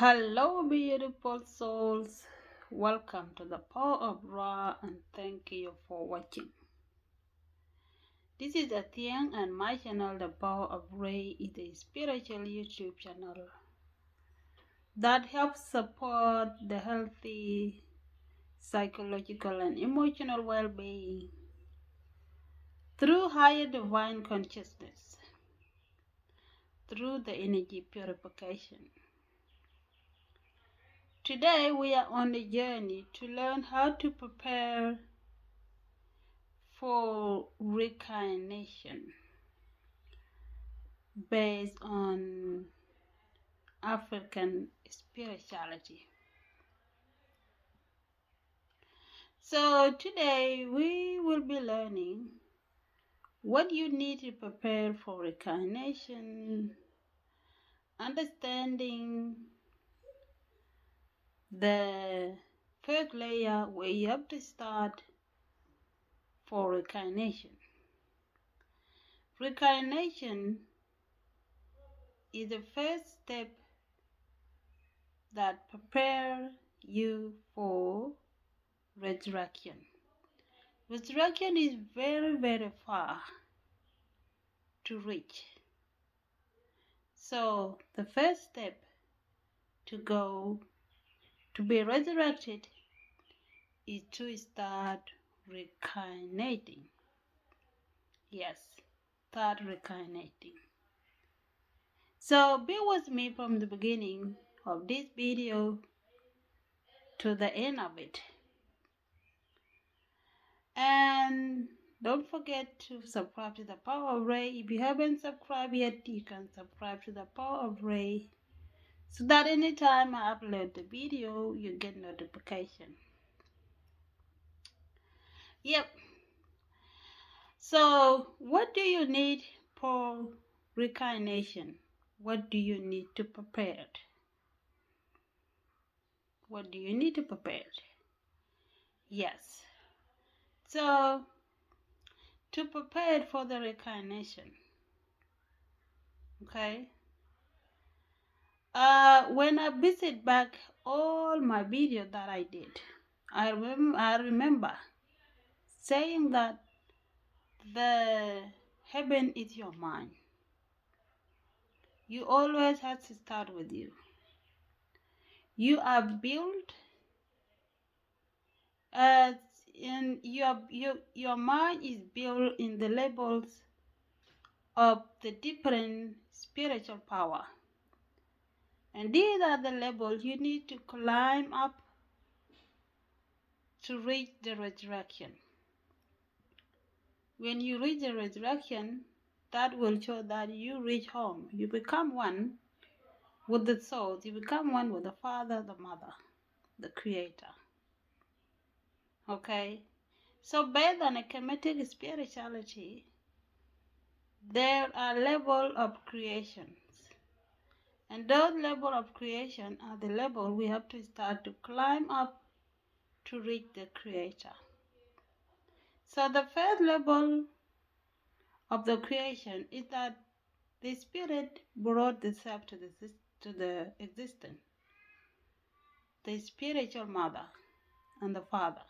Hello, beautiful souls. Welcome to the Power of Ra and thank you for watching. This is Atiang and my channel, The Power of Ray, is a spiritual YouTube channel that helps support the healthy psychological and emotional well-being through higher divine consciousness, through the energy purification. Today we are on a journey to learn how to prepare for Recarnation based on African spirituality. So today we will be learning what you need to prepare for Recarnation, understanding the first layer where you have to start for Recarnation. Recarnation is the first step that prepare you for resurrection. Resurrection is very, very far to reach. So the first step to be resurrected is to start reincarnating. Yes, start reincarnating. So be with me from the beginning of this video to the end of it. And don't forget to subscribe to the Power of Ray. If you haven't subscribed yet, you can subscribe to the Power of Ray so that anytime I upload the video, you get notification. Yep. So what do you need for reincarnation? What do you need to prepare it? What do you need to prepare it? Yes. So to prepare it for the reincarnation, okay? When I visit back all my videos that I did, I remember saying that the heaven is your mind. You always have to start with you. You are built as in your mind is built in the levels of the different spiritual power. And these are the levels you need to climb up to reach the resurrection. When you reach the resurrection, that will show that you reach home. You become one with the soul. You become one with the Father, the Mother, the Creator. Okay? So based on a Kemetic spirituality, there are levels of creations. And those levels of creation are the level we have to start to climb up to reach the Creator. So the first level of the creation is that the Spirit brought the self to the existence. The spiritual mother and the father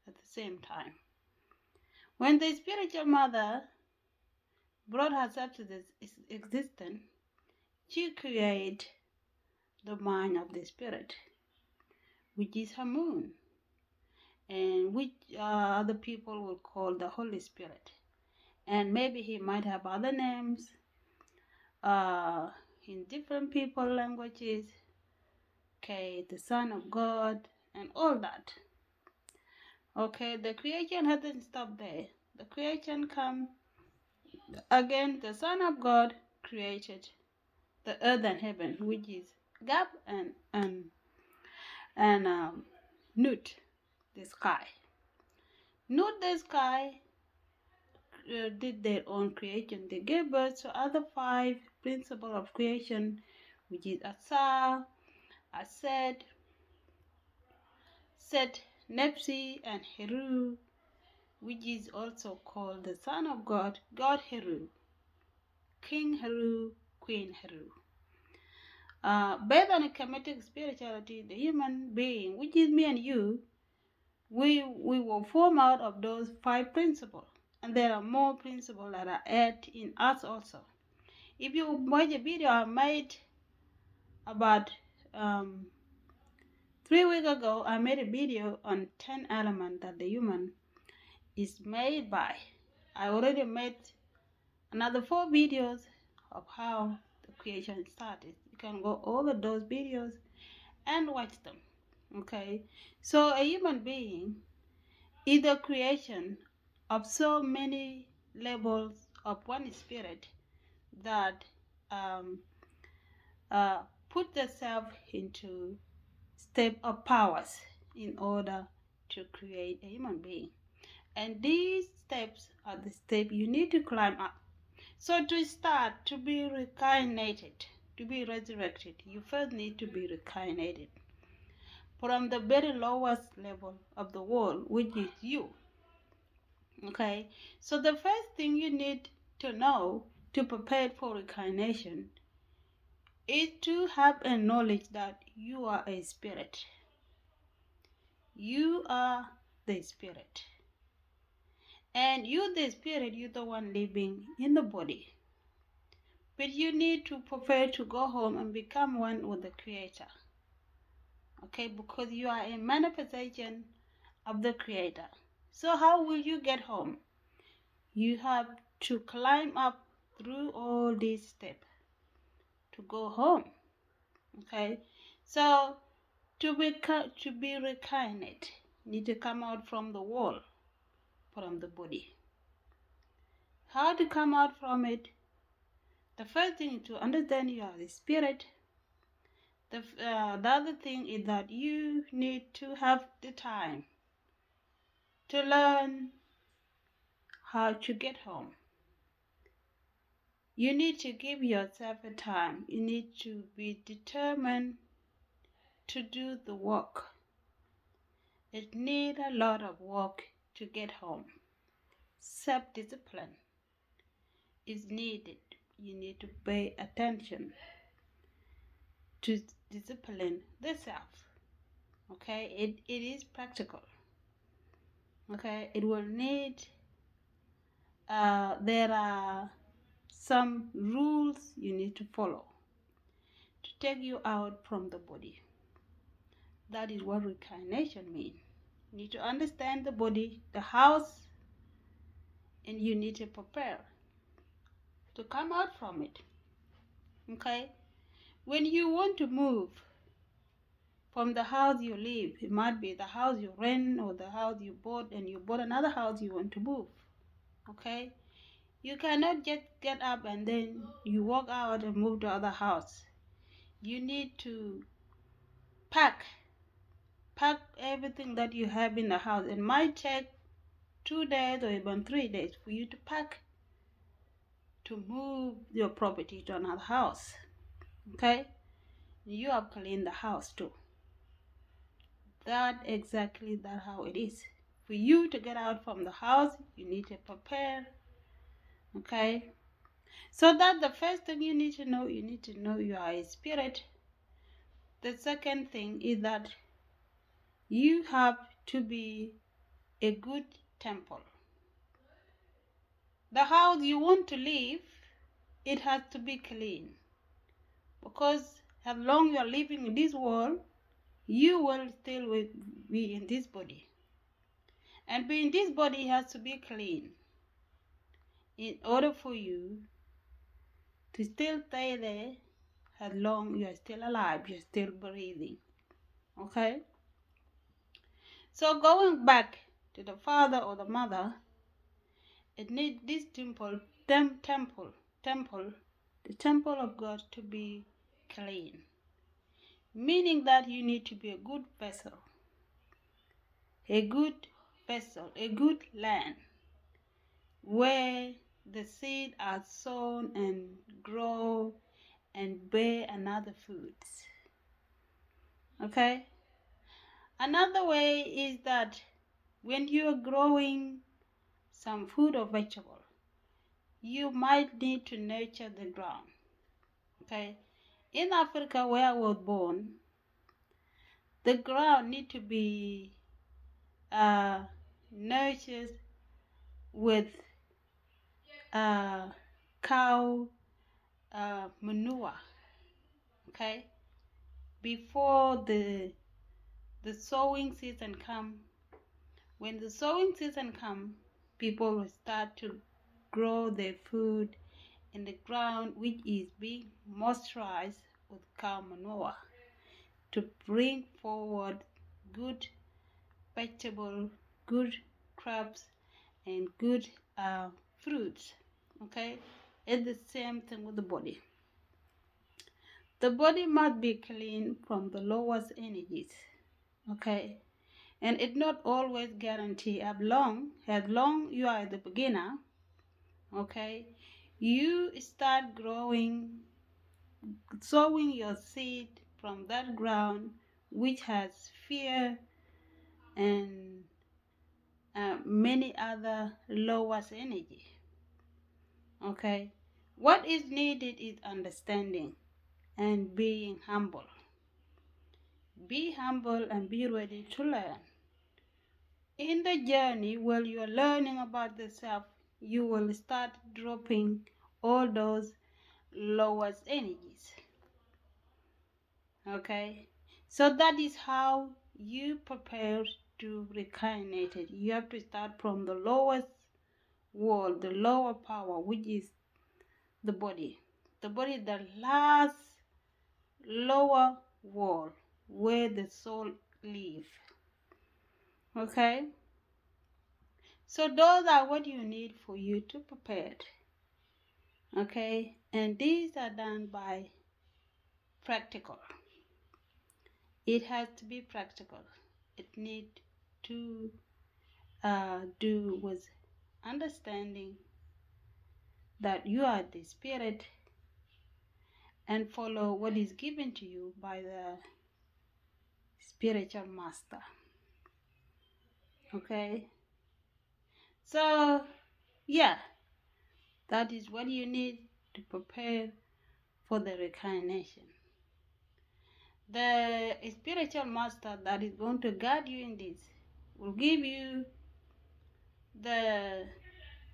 at the same time. When the spiritual mother brought herself to this existence, she created the mind of the spirit, which is her moon, and which other people will call the Holy Spirit. And maybe he might have other names in different people languages, okay, the Son of God, and all that. Okay, the creation hasn't stopped there. The creation come again. The Son of God created the earth and heaven, which is Gab and Nut, the sky. Nut, the sky, did their own creation. They gave birth to other 5 principles of creation, which is Asa, Ased, Set, Nepsi, and Heru, which is also called the Son of God, God Heru, King Heru, Queen Heru. Based on a Kemetic spirituality, the human being, which is me and you, we will form out of those 5 principles. And there are more principles that are added in us also. If you watch a video I made about 3 weeks ago, I made a video on 10 elements that the human is made by. I already made another 4 videos of how the creation started. You can go over those videos and watch them. Okay, so a human being is the creation of so many levels of one spirit that put themselves into step of powers in order to create a human being. And these steps are the steps you need to climb up. So to start, to be reincarnated, to be resurrected, you first need to be reincarnated from the very lowest level of the world, which is you. Okay, so the first thing you need to know to prepare for reincarnation is to have a knowledge that you are a spirit. You are the spirit. And you, the spirit, you're the one living in the body. But you need to prepare to go home and become one with the Creator. Okay, because you are a manifestation of the Creator. So how will you get home? You have to climb up through all these steps to go home. Okay, so to be reincarnated, you need to come out from the wall, from the body. How to come out from it? The first thing is to understand you are the spirit. The other thing is that you need to have the time to learn how to get home. You need to give yourself a time. You need to be determined to do the work. It needs a lot of work to get home. Self-discipline is needed. You need to pay attention to discipline the self. Okay, it is practical. Okay, it will need, there are some rules you need to follow to take you out from the body. That is what reincarnation means. You need to understand the body, the house, and you need to prepare to come out from it. Okay, when you want to move from the house you live, it might be the house you rent or the house you bought, and you bought another house you want to move. Okay, you cannot just get up and then you walk out and move to other house. You need to pack everything that you have in the house. It might take 2 days or even 3 days for you to pack to move your property to another house. Okay, you have cleaned the house too. That's how it is. For you to get out from the house, you need to prepare. Okay, so that's the first thing you need to know. You need to know you are a spirit. The second thing is that you have to be a good temple. The house you want to live, it has to be clean. Because as long as you are living in this world, you will still be in this body. And being this body has to be clean in order for you to still stay there as long as you are still alive, you're still breathing. Okay? So going back to the father or the mother, it needs this temple, the temple of God to be clean. Meaning that you need to be a good vessel, a good land where the seed are sown and grow and bear another foods. Okay? Another way is that when you're growing some food or vegetable, you might need to nurture the ground. Okay? In Africa, where I was born, the ground need to be nurtured with cow manure, okay? Before the sowing season come, when the sowing season come, people will start to grow their food in the ground, which is being moisturized with cow manure to bring forward good vegetable, good crops, and good fruits. Okay, it's the same thing with the body. The body must be clean from the lowest energies. Okay, and it not always guarantee as long you are the beginner. Okay, you start growing, sowing your seed from that ground which has fear and many other lowest energy. Okay, what is needed is understanding and being humble. Be humble and be ready to learn. In the journey, while you are learning about the self, you will start dropping all those lowest energies. Okay, so that is how you prepare to reincarnate it. You have to start from the lowest world, the lower power, which is the body. The body is the last lower world where the soul lives. Okay, so those are what you need for you to prepare. Okay, and these are done by practical. It has to be practical. It needs to do with understanding that you are the spirit and follow what is given to you by the spiritual master. Okay, so yeah, that is what you need to prepare for the reincarnation. The spiritual master that is going to guide you in this will give you the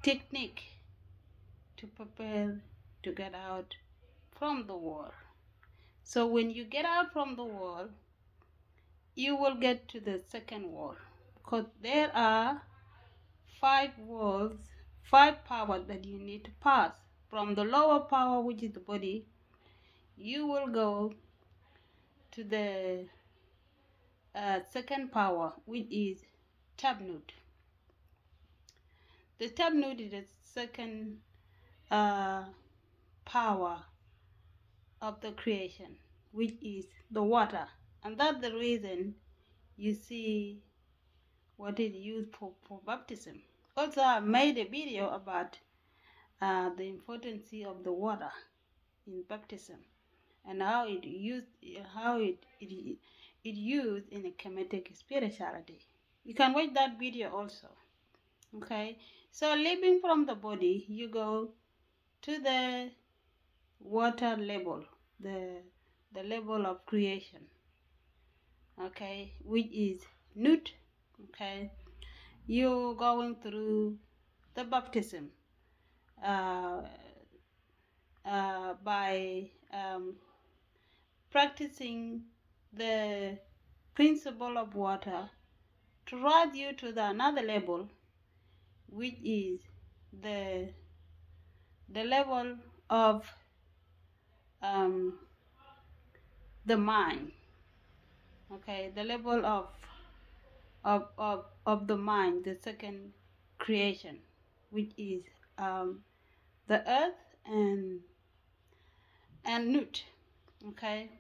technique to prepare to get out from the world. So when you get out from the world, you will get to the second world, because there are 5 worlds, 5 powers that you need to pass. From the lower power, which is the body, you will go to the second power, which is Tabnut. The Tabnut is the second power of the creation, which is the water. And that's the reason you see what is used for baptism. Also, I made a video about the importance of the water in baptism and how it used in a Kemetic spirituality. You can watch that video also. Okay, so leaving from the body, you go to the water level, the level of creation. Okay, which is Nut. Okay, you're going through the baptism by practicing the principle of water to rise you to the another level, which is the level of the mind. Okay, the level of the mind, the second creation, which is the earth and Nut. Okay,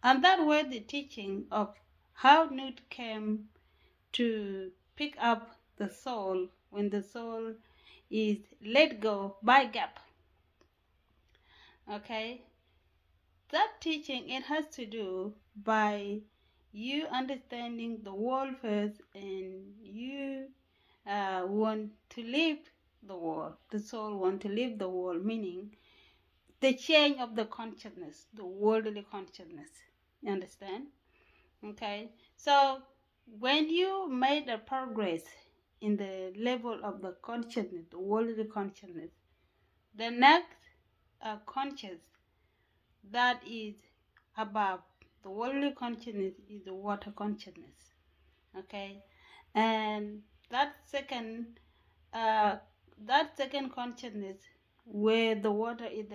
and that was the teaching of how Nut came to pick up the soul when the soul is let go by gap. Okay, that teaching, it has to do by you understanding the world first, and you want to leave the world. The soul want to leave the world, meaning the change of the consciousness, the worldly consciousness. You understand? Okay, so when you made a progress in the level of the consciousness, the worldly consciousness, the next conscious that is above the worldly consciousness is the water consciousness. Okay, and that second consciousness, where the water is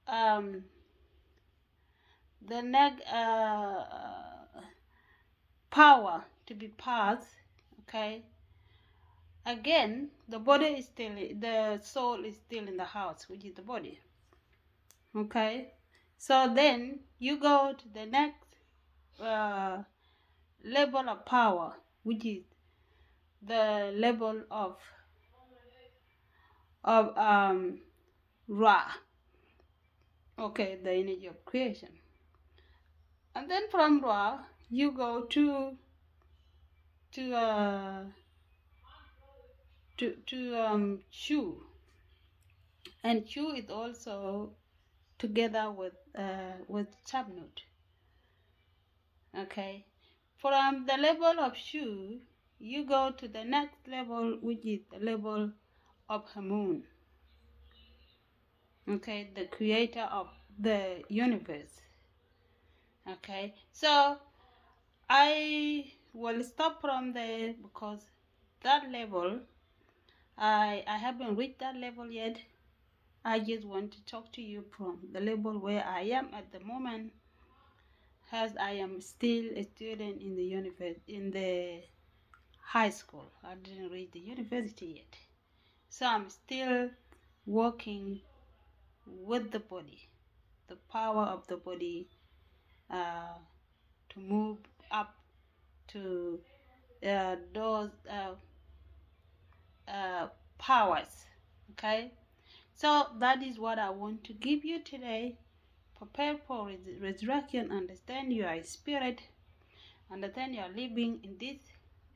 um, the next power to be passed. Okay, again the body is still, the soul is still in the house, which is the body. Okay, so then you go to the next level of power, which is the level of Ra. Okay, the energy of creation. And then from Ra you go to Shu, and Shu is also together with Chabnut. Okay, from the level of Shu you go to the next level, which is the level of Hamun. Okay, the creator of the universe. Okay, so I will stop from there because that level, I haven't reached that level yet. I just want to talk to you from the level where I am at the moment, as I am still a student in the in the high school. I didn't reach the university yet, so I'm still working with the body, the power of the body, to move up to those powers. Okay, so that is what I want to give you today. Prepare for resurrection. Understand you are a spirit. Understand you are living in this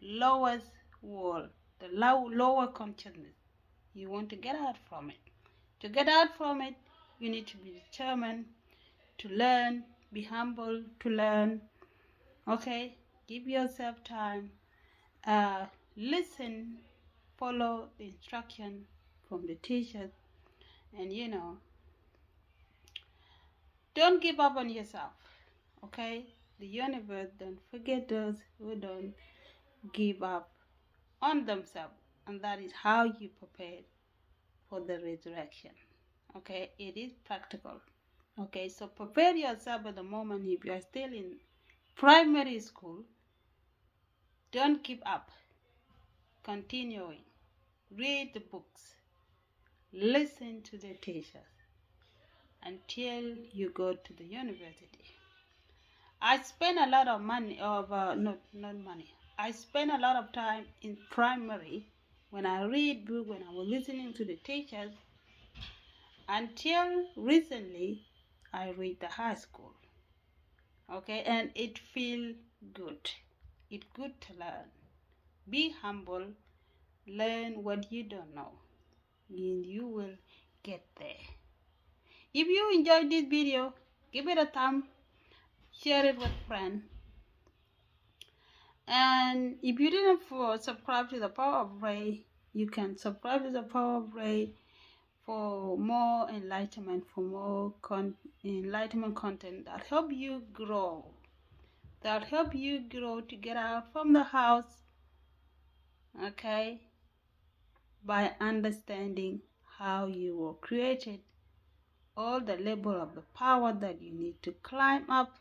lowest world, the lower consciousness. You want to get out from it. To get out from it, you need to be determined to learn, be humble to learn. Okay, give yourself time. Listen, follow the instruction from the teachers, and don't give up on yourself. Okay, the universe don't forget those who don't give up on themselves, and that is how you prepare for the resurrection. Okay, it is practical. Okay, so prepare yourself at the moment. If you are still in primary school, don't give up. Continuing, read the books, listen to the teachers until you go to the university. I spend a lot of money, not money. I spend a lot of time in primary when I read book, when I was listening to the teachers, until recently I read the high school. Okay, and it feels good. It's good to learn. Be humble. Learn what you don't know, and you will get there. If you enjoyed this video, give it a thumb, share it with friends. And if you didn't subscribe to the Power of Ray, you can subscribe to the Power of Ray for more enlightenment, for more enlightenment content that help you grow, to get out from the house, okay, by understanding how you were created, all the level of the power that you need to climb up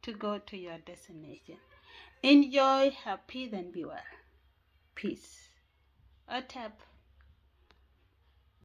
to go to your destination. Enjoy, have peace, and be well. Peace. A tap.